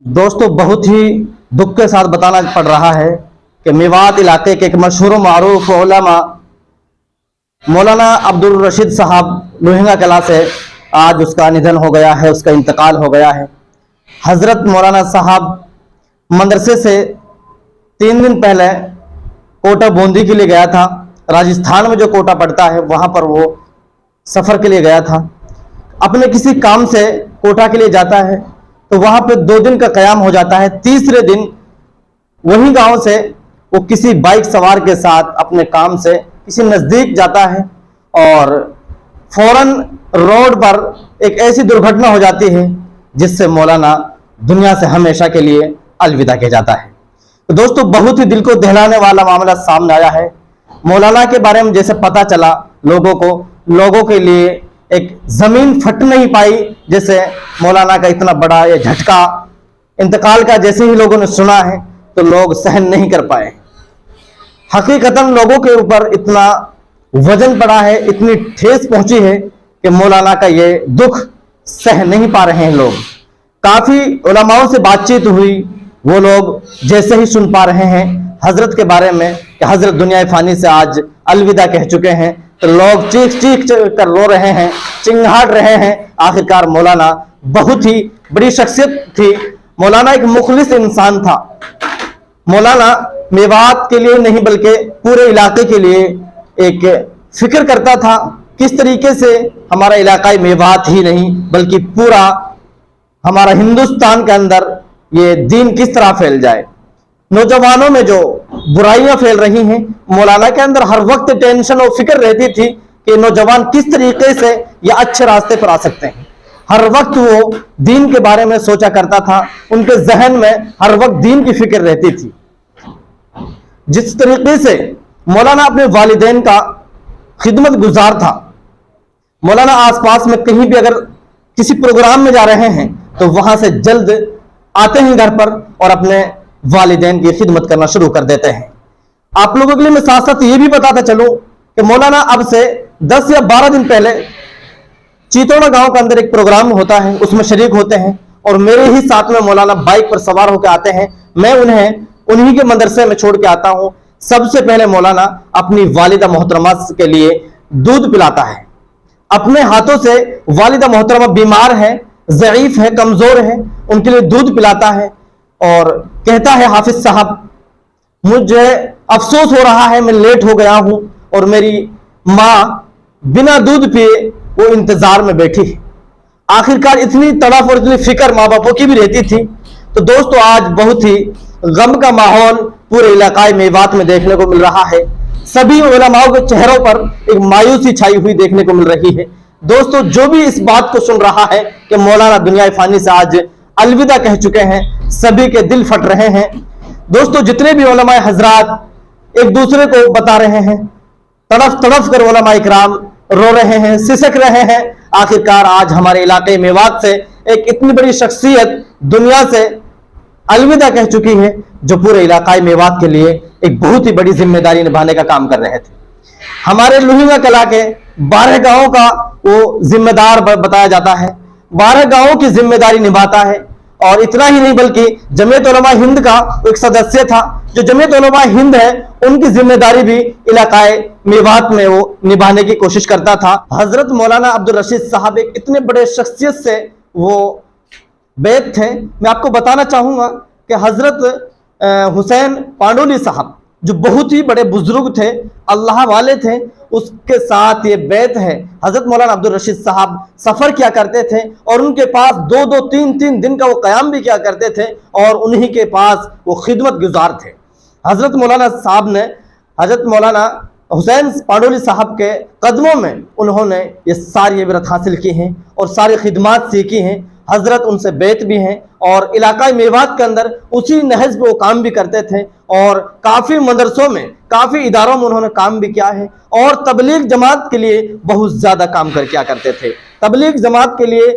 दोस्तों, बहुत ही दुख के साथ बताना पड़ रहा है कि मेवात इलाके के एक मशहूर मारूफ उलमा मौलाना अब्दुल रशीद साहब लोहिंगा कला से आज उसका निधन हो गया है, उसका इंतकाल हो गया है। हज़रत मौलाना साहब मदरसे से 3 दिन पहले कोटा बूंदी के लिए गया था। राजस्थान में जो कोटा पड़ता है वहाँ पर वो सफ़र के लिए गया था। अपने किसी काम से कोटा के लिए जाता है तो वहाँ पे 2 दिन का क़याम हो जाता है। तीसरे दिन वही गांव से वो किसी बाइक सवार के साथ अपने काम से किसी नज़दीक जाता है और फौरन रोड पर एक ऐसी दुर्घटना हो जाती है जिससे मौलाना दुनिया से हमेशा के लिए अलविदा कह जाता है। तो दोस्तों, बहुत ही दिल को दहलाने वाला मामला सामने आया है। मौलाना के बारे में जैसे पता चला लोगों के लिए एक ज़मीन फट नहीं पाई, जैसे मौलाना का इतना बड़ा ये झटका इंतकाल का जैसे ही लोगों ने सुना है तो लोग सहन नहीं कर पाए। हकीकतन लोगों के ऊपर इतना वजन पड़ा है, इतनी ठेस पहुंची है कि मौलाना का ये दुख सह नहीं पा रहे हैं लोग। काफ़ी उलमाओं से बातचीत हुई, वो लोग जैसे ही सुन पा रहे हैं हजरत के बारे में कि हजरत दुनिया फानी से आज अलविदा कह चुके हैं, तो लोग चीख चीख कर रो रहे हैं, चिंगाड़ रहे हैं। आखिरकार मौलाना बहुत ही बड़ी शख्सियत थी। मौलाना एक मुखलिस इंसान था। मौलाना मेवात के लिए नहीं बल्कि पूरे इलाके के लिए एक फिक्र करता था, किस तरीके से हमारा इलाका मेवात ही नहीं बल्कि पूरा हमारा हिंदुस्तान के अंदर ये दीन किस तरह फैल जाए। नौजवानों में जो बुराइयां फैल रही हैं, मौलाना के अंदर हर वक्त टेंशन और फिक्र रहती थी कि नौजवान किस तरीके से ये अच्छे रास्ते पर आ सकते हैं। हर वक्त वो दीन के बारे में सोचा करता था, उनके जहन में हर वक्त दीन की फिक्र रहती थी। जिस तरीके से मौलाना अपने वालिदैन का खिदमत गुजार था, मौलाना आसपास में कहीं भी अगर किसी प्रोग्राम में जा रहे हैं तो वहां से जल्द आते हैं घर पर और अपने वालिदैन की खिदमत करना शुरू कर देते हैं। आप लोगों के लिए मैं साथ साथ ये भी बताता चलूं कि मौलाना अब से 10 या 12 दिन पहले चीतोड़ा गांव के अंदर एक प्रोग्राम होता है, उसमें शरीक होते हैं और मेरे ही साथ में मौलाना बाइक पर सवार होकर आते हैं। मैं उन्हें उन्हीं के मदरसे में छोड़ के आता हूं। सबसे पहले मौलाना अपनी वालिदा मोहतरमा के लिए दूध पिलाता है। अपने हाथों से वालिदा मोहतरमा बीमार है, ज़ईफ है, कमजोर है, उनके लिए दूध पिलाता है और कहता है, हाफिज साहब मुझे अफसोस हो रहा है, मैं लेट हो गया हूं और मेरी माँ बिना दूध पिए वो इंतजार में बैठी है। आखिरकार इतनी तड़फ और इतनी फिक्र माँ बापों की भी रहती थी। तो दोस्तों, आज बहुत ही गम का माहौल पूरे इलाकाए मेवात में देखने को मिल रहा है। सभी उलमाओं के चेहरों पर एक मायूसी छाई हुई देखने को मिल रही है। दोस्तों, जो भी इस बात को सुन रहा है कि मौलाना दुनिया फानी से आज अलविदा कह चुके हैं, सभी के दिल फट रहे हैं। दोस्तों, जितने भी उलमाए हजरात एक दूसरे को बता रहे हैं, तड़फ तड़फ कर उलमाए इकराम रो रहे हैं, सिसक रहे हैं। आखिरकार आज हमारे इलाके मेवात से एक इतनी बड़ी शख्सियत दुनिया से अलविदा कह चुकी है, जो पूरे इलाकाई मेवात के लिए एक बहुत ही बड़ी जिम्मेदारी निभाने का काम कर रहे थे। हमारे लोहिंगा कला के 12 गांवों का वो जिम्मेदार बताया जाता है, 12 गांवों की जिम्मेदारी निभाता है। और इतना ही नहीं बल्कि जमीयत उलमा हिंद का एक सदस्य था। जो जमीयत उलमा हिंद है, उनकी जिम्मेदारी भी इलाकाए मेवात में वो निभाने की कोशिश करता था। हजरत मौलाना अब्दुल रशीद साहब एक इतने बड़े शख्सियत से वो बैत थे। मैं आपको बताना चाहूंगा कि हजरत हुसैन पांडोली साहब जो बहुत ही बड़े बुजुर्ग थे, अल्लाह वाले थे, उसके साथ ये बैत है। हजरत मौलाना अब्दुल रशीद साहब सफ़र किया करते थे और उनके पास 2-2, 3-3 दिन का वो क़याम भी किया करते थे और उन्हीं के पास वो खिदमत गुजार थे। हजरत मौलाना साहब ने हजरत मौलाना हुसैन पांडोली साहब के कदमों में उन्होंने ये सारी इबरत हासिल की हैं और सारी खिदमत सीखी हैं। हजरत उनसे बैत भी हैं और इलाकाई मेवात के अंदर उसी नहज पे वो काम भी करते थे और काफ़ी मदरसों में, काफ़ी इदारों में उन्होंने काम भी किया है और तबलीग जमात के लिए बहुत ज़्यादा काम किया करते थे। तबलीग जमात के लिए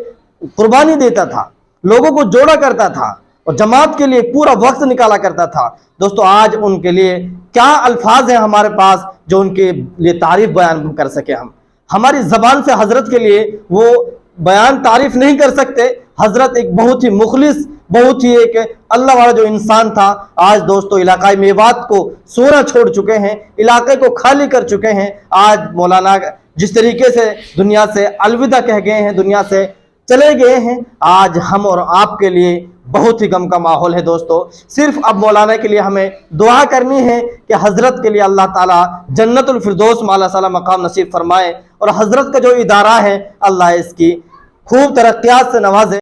कुर्बानी देता था, लोगों को जोड़ा करता था और जमात के लिए पूरा वक्त निकाला करता था। दोस्तों, आज उनके लिए क्या अल्फाज हैं हमारे पास जो उनके लिए तारीफ बयान कर सके। हम हमारी ज़बान से हजरत के लिए वो बयान तारीफ नहीं कर सकते। हजरत एक बहुत ही मुखलिस बहुत ही एक अल्लाह वाला जो इंसान था, आज दोस्तों इलाकाई मेवात को सोना छोड़ चुके हैं, इलाके को खाली कर चुके हैं। आज मौलाना जिस तरीके से दुनिया से अलविदा कह गए हैं, दुनिया से चले गए हैं, आज हम और आपके लिए बहुत ही गम का माहौल है दोस्तों। सिर्फ अब मौलाना के लिए हमें दुआ करनी है कि हजरत के लिए अल्लाह ताला जन्नतुल फिरदौस माला साला मकाम नसीब फरमाए, और हजरत का जो इदारा है अल्लाह इसकी खूब तरक्यात से नवाजे।